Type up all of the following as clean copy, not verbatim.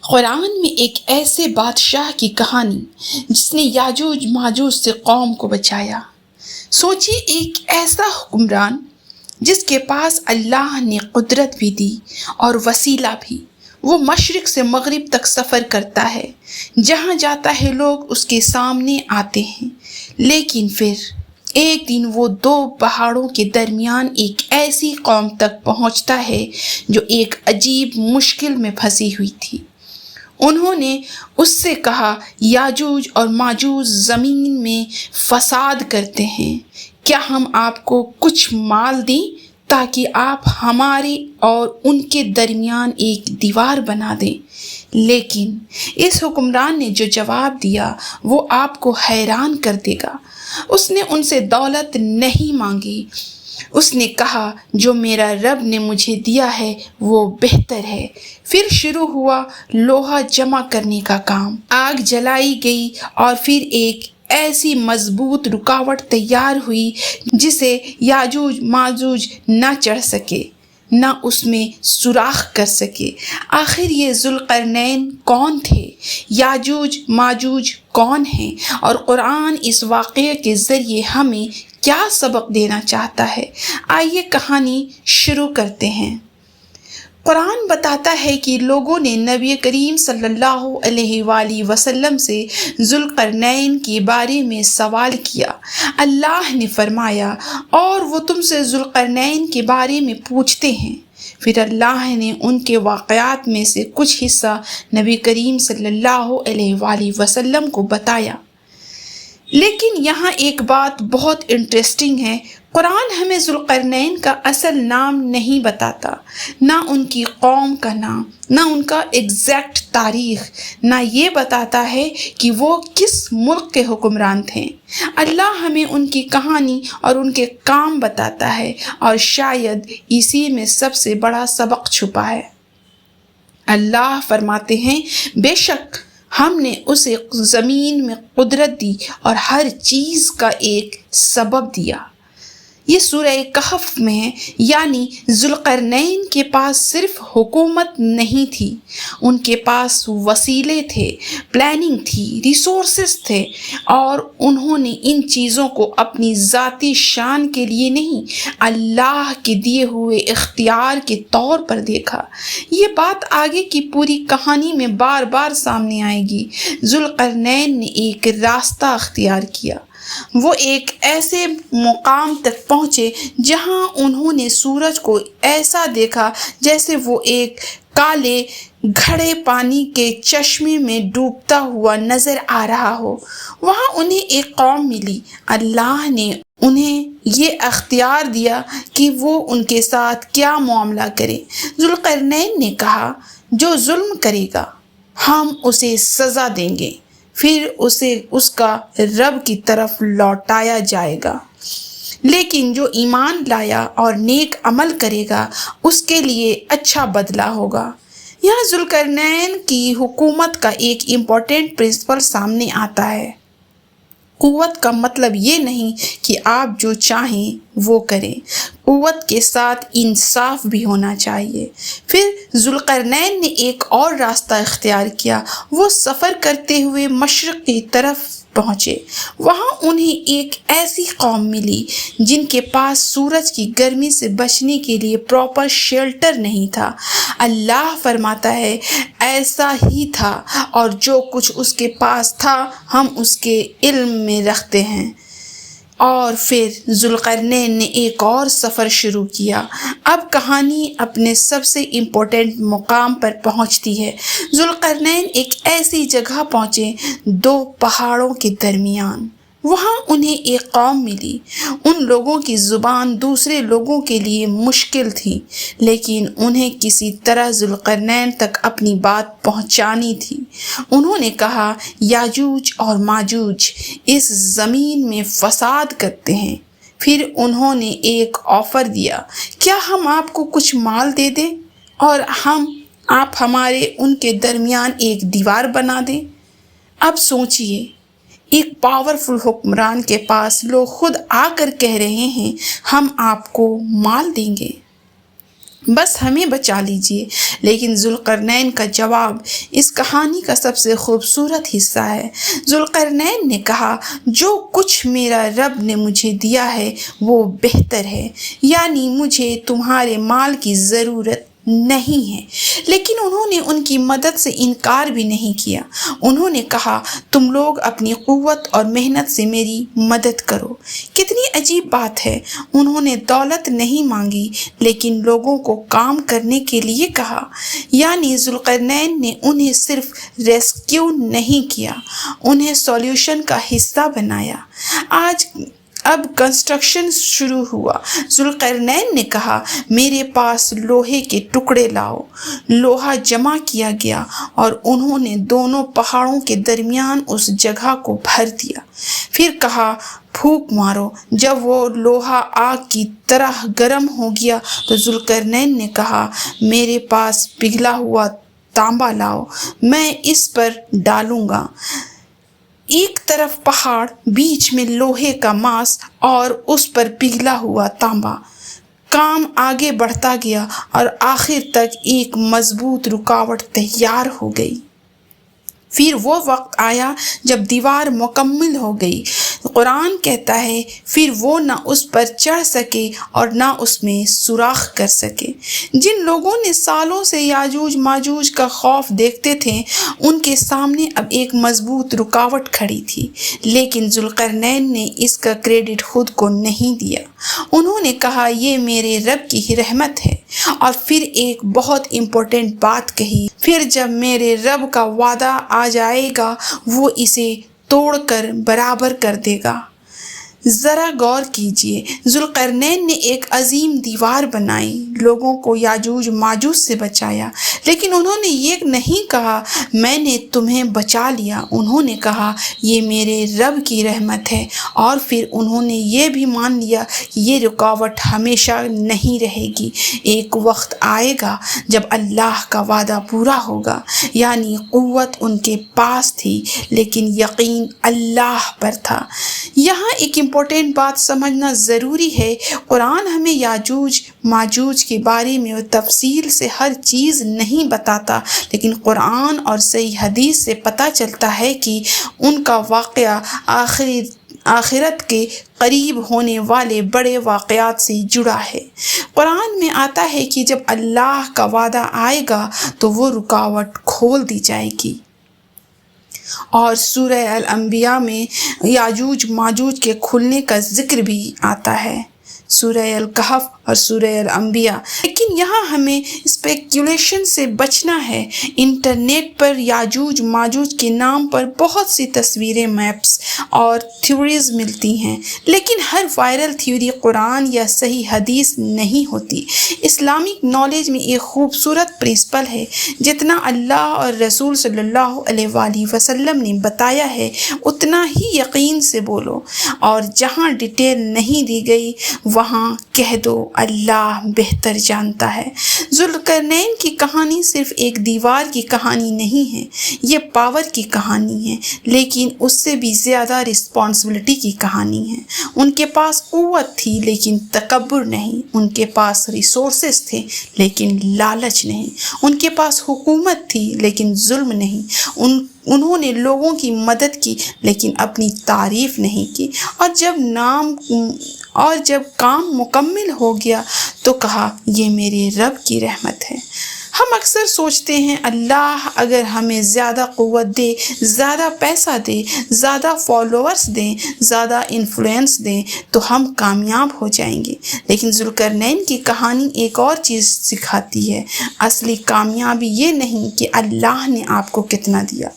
قرآن میں ایک ایسے بادشاہ کی کہانی جس نے یاجوج ماجوج سے قوم کو بچایا۔ سوچیے، ایک ایسا حکمران جس کے پاس اللہ نے قدرت بھی دی اور وسیلہ بھی۔ وہ مشرق سے مغرب تک سفر کرتا ہے، جہاں جاتا ہے لوگ اس کے سامنے آتے ہیں، لیکن پھر ایک دن وہ دو پہاڑوں کے درمیان ایک ایسی قوم تک پہنچتا ہے جو ایک عجیب مشکل میں پھنسی ہوئی تھی۔ انہوں نے اس سے کہا، یاجوج اور ماجوج زمین میں فساد کرتے ہیں، کیا ہم آپ کو کچھ مال دیں تاکہ آپ ہمارے اور ان کے درمیان ایک دیوار بنا دیں؟ لیکن اس حکمران نے جو جواب دیا وہ آپ کو حیران کر دے گا۔ اس نے ان سے دولت نہیں مانگی، اس نے کہا، جو میرا رب نے مجھے دیا ہے وہ بہتر ہے۔ پھر شروع ہوا لوہا جمع کرنے کا کام، آگ جلائی گئی اور پھر ایک ایسی مضبوط رکاوٹ تیار ہوئی جسے یاجوج ماجوج نہ چڑھ سکے، نہ اس میں سوراخ کر سکے۔ آخر یہ ذوالقرنین کون تھے؟ یاجوج ماجوج کون ہیں؟ اور قرآن اس واقعے کے ذریعے ہمیں کیا سبق دینا چاہتا ہے؟ آئیے کہانی شروع کرتے ہیں۔ قرآن بتاتا ہے کہ لوگوں نے نبی کریم صلی اللہ علیہ وآلہ وسلم سے ذوالقرنین کے بارے میں سوال کیا۔ اللہ نے فرمایا، اور وہ تم سے ذوالقرنین کے بارے میں پوچھتے ہیں۔ پھر اللہ نے ان کے واقعات میں سے کچھ حصہ نبی کریم صلی اللہ علیہ وآلہ وسلم کو بتایا۔ لیکن یہاں ایک بات بہت انٹرسٹنگ ہے، قرآن ہمیں ذوالقرنین کا اصل نام نہیں بتاتا، نہ ان کی قوم کا نام، نہ ان کا ایگزیکٹ تاریخ، نہ یہ بتاتا ہے کہ وہ کس ملک کے حکمران تھے۔ اللہ ہمیں ان کی کہانی اور ان کے کام بتاتا ہے، اور شاید اسی میں سب سے بڑا سبق چھپا ہے۔ اللہ فرماتے ہیں، بے شک ہم نے اسے زمین میں قدرت دی اور ہر چیز کا ایک سبب دیا۔ یہ سورہ کہف میں ہے، یعنی ذوالقرنین کے پاس صرف حکومت نہیں تھی، ان کے پاس وسیلے تھے، پلاننگ تھی، ریسورسز تھے، اور انہوں نے ان چیزوں کو اپنی ذاتی شان کے لیے نہیں، اللہ کے دیے ہوئے اختیار کے طور پر دیکھا۔ یہ بات آگے کی پوری کہانی میں بار بار سامنے آئے گی۔ ذوالقرنین نے ایک راستہ اختیار کیا۔ وہ ایک ایسے مقام تک پہنچے جہاں انہوں نے سورج کو ایسا دیکھا جیسے وہ ایک کالے گھڑے پانی کے چشمے میں ڈوبتا ہوا نظر آ رہا ہو۔ وہاں انہیں ایک قوم ملی۔ اللہ نے انہیں یہ اختیار دیا کہ وہ ان کے ساتھ کیا معاملہ کریں۔ ذوالقرنین نے کہا، جو ظلم کرے گا ہم اسے سزا دیں گے، پھر اسے اس کا رب کی طرف لوٹایا جائے گا، لیکن جو ایمان لایا اور نیک عمل کرے گا اس کے لیے اچھا بدلہ ہوگا۔ یہاں ذوالقرنین کی حکومت کا ایک امپورٹنٹ پرنسپل سامنے آتا ہے۔ قوت کا مطلب یہ نہیں کہ آپ جو چاہیں وہ کریں، قوت کے ساتھ انصاف بھی ہونا چاہیے۔ پھر ذوالقرنین نے ایک اور راستہ اختیار کیا۔ وہ سفر کرتے ہوئے مشرق کی طرف پہنچے۔ وہاں انہیں ایک ایسی قوم ملی جن کے پاس سورج کی گرمی سے بچنے کے لیے پراپر شیلٹر نہیں تھا۔ اللہ فرماتا ہے، ایسا ہی تھا، اور جو کچھ اس کے پاس تھا ہم اس کے علم میں رکھتے ہیں۔ اور پھر ذوالقرنین نے ایک اور سفر شروع کیا۔ اب کہانی اپنے سب سے امپورٹنٹ مقام پر پہنچتی ہے۔ ذوالقرنین ایک ایسی جگہ پہنچے دو پہاڑوں کے درمیان۔ وہاں انہیں ایک قوم ملی۔ ان لوگوں کی زبان دوسرے لوگوں کے لیے مشکل تھی، لیکن انہیں کسی طرح ذوالقرنین تک اپنی بات پہنچانی تھی۔ انہوں نے کہا، یاجوج اور ماجوج اس زمین میں فساد کرتے ہیں۔ پھر انہوں نے ایک آفر دیا، کیا ہم آپ کو کچھ مال دے دیں اور آپ ہمارے ان کے درمیان ایک دیوار بنا دیں؟ اب سوچئے، ایک پاورفل حکمران کے پاس لوگ خود آ کر کہہ رہے ہیں، ہم آپ کو مال دیں گے۔ بس ہمیں بچا لیجیے۔ لیکن ذوالقرنین کا جواب اس کہانی کا سب سے خوبصورت حصہ ہے۔ ذوالقرنین نے کہا، جو کچھ میرا رب نے مجھے دیا ہے وہ بہتر ہے، یعنی مجھے تمہارے مال کی ضرورت نہیں ہے۔ لیکن انہوں نے ان کی مدد سے انکار بھی نہیں کیا۔ انہوں نے کہا، تم لوگ اپنی قوت اور محنت سے میری مدد کرو۔ کتنی عجیب بات ہے، انہوں نے دولت نہیں مانگی لیکن لوگوں کو کام کرنے کے لیے کہا۔ یعنی ذوالقرنین نے انہیں صرف ریسکیو نہیں کیا، انہیں سولوشن کا حصہ بنایا۔ اب کنسٹرکشن شروع ہوا۔ ذوالقرنین نے کہا، میرے پاس لوہے کے ٹکڑے لاؤ۔ لوہا جمع کیا گیا اور انہوں نے دونوں پہاڑوں کے درمیان اس جگہ کو بھر دیا۔ پھر کہا، پھونک مارو۔ جب وہ لوہا آگ کی طرح گرم ہو گیا تو ذوالقرنین نے کہا، میرے پاس پگھلا ہوا تانبا لاؤ، میں اس پر ڈالوں گا۔ ایک طرف پہاڑ، بیچ میں لوہے کا ماس اور اس پر پگھلا ہوا تانبا۔ کام آگے بڑھتا گیا اور آخر تک ایک مضبوط رکاوٹ تیار ہو گئی۔ پھر وہ وقت آیا جب دیوار مکمل ہو گئی۔ قرآن کہتا ہے، پھر وہ نہ اس پر چڑھ سکے اور نہ اس میں سوراخ کر سکے۔ جن لوگوں نے سالوں سے یاجوج ماجوج کا خوف دیکھتے تھے، ان کے سامنے اب ایک مضبوط رکاوٹ کھڑی تھی۔ لیکن ذوالقرنین نے اس کا کریڈٹ خود کو نہیں دیا۔ انہوں نے کہا، یہ میرے رب کی ہی رحمت ہے، اور پھر ایک بہت امپورٹنٹ بات کہی، پھر جب میرے رب کا وعدہ آ جائے گا وہ اسے توڑ کر برابر کر دے گا۔ ذرا غور کیجئے، ذوالقرنین نے ایک عظیم دیوار بنائی، لوگوں کو یاجوج ماجوج سے بچایا، لیکن انہوں نے یہ نہیں کہا، میں نے تمہیں بچا لیا۔ انہوں نے کہا، یہ میرے رب کی رحمت ہے، اور پھر انہوں نے یہ بھی مان لیا کہ یہ رکاوٹ ہمیشہ نہیں رہے گی۔ ایک وقت آئے گا جب اللہ کا وعدہ پورا ہوگا۔ یعنی قوت ان کے پاس تھی لیکن یقین اللہ پر تھا۔ یہاں ایک امپورٹنٹ بات سمجھنا ضروری ہے، قرآن ہمیں یاجوج ماجوج کے بارے میں تفصیل سے ہر چیز نہیں بتاتا، لیکن قرآن اور صحیح حدیث سے پتہ چلتا ہے کہ ان کا واقعہ آخرت کے قریب ہونے والے بڑے واقعات سے جڑا ہے۔ قرآن میں آتا ہے کہ جب اللہ کا وعدہ آئے گا تو وہ رکاوٹ کھول دی جائے گی۔ اور سورہ الانبیاء میں یاجوج ماجوج کے کھلنے کا ذکر بھی آتا ہے، سورہ الکہف اور سورہ الانبیاء۔ لیکن یہاں ہمیں اسپیکولیشن سے بچنا ہے۔ انٹرنیٹ پر یاجوج ماجوج کے نام پر بہت سی تصویریں، میپس اور تھیوریز ملتی ہیں، لیکن ہر وائرل تھیوری قرآن یا صحیح حدیث نہیں ہوتی۔ اسلامک نالج میں ایک خوبصورت پرنسپل ہے، جتنا اللہ اور رسول صلی اللہ علیہ وآلہ وسلم نے بتایا ہے اتنا ہی یقین سے بولو، اور جہاں ڈیٹیل نہیں دی گئی وہاں کہہ دو اللہ بہتر جانتا ہے۔ ذوالقرنین کی کہانی صرف ایک دیوار کی کہانی نہیں ہے، یہ پاور کی کہانی ہے، لیکن اس سے بھی زیادہ رسپانسبلٹی کی کہانی ہے۔ ان کے پاس قوت تھی لیکن تکبر نہیں، ان کے پاس ریسورسز تھے لیکن لالچ نہیں، ان کے پاس حکومت تھی لیکن ظلم نہیں، انہوں نے لوگوں کی مدد کی لیکن اپنی تعریف نہیں کی، اور جب کام مکمل ہو گیا تو کہا، یہ میرے رب کی رحمت ہے۔ ہم اکثر سوچتے ہیں اللہ اگر ہمیں زیادہ قوت دے، زیادہ پیسہ دے، زیادہ فالوورز دیں، زیادہ انفلوئنس دیں تو ہم کامیاب ہو جائیں گے۔ لیکن ذوالقرنین کی کہانی ایک اور چیز سکھاتی ہے، اصلی کامیابی یہ نہیں کہ اللہ نے آپ کو کتنا دیا،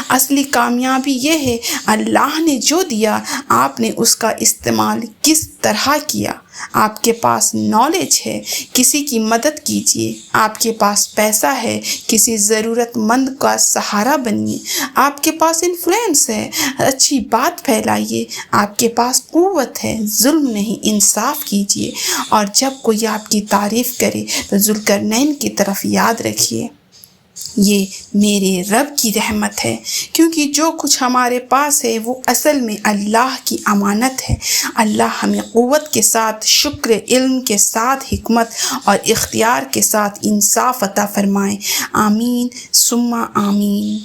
اصلی کامیابی یہ ہے اللہ نے جو دیا آپ نے اس کا استعمال کس طرح کیا۔ آپ کے پاس نالج ہے، کسی کی مدد کیجیے۔ آپ کے پاس پیسہ ہے، کسی ضرورت مند کا سہارا بنیے۔ آپ کے پاس انفلوئنس ہے، اچھی بات پھیلائیے۔ آپ کے پاس قوت ہے، ظلم نہیں انصاف کیجیے۔ اور جب کوئی آپ کی تعریف کرے تو ذوالقرنین کی طرف یاد رکھیے۔ یہ میرے رب کی رحمت ہے، کیونکہ جو کچھ ہمارے پاس ہے وہ اصل میں اللہ کی امانت ہے۔ اللہ ہمیں قوت کے ساتھ شکر، علم کے ساتھ حکمت اور اختیار کے ساتھ انصاف عطا فرمائے۔ آمین ثم آمین۔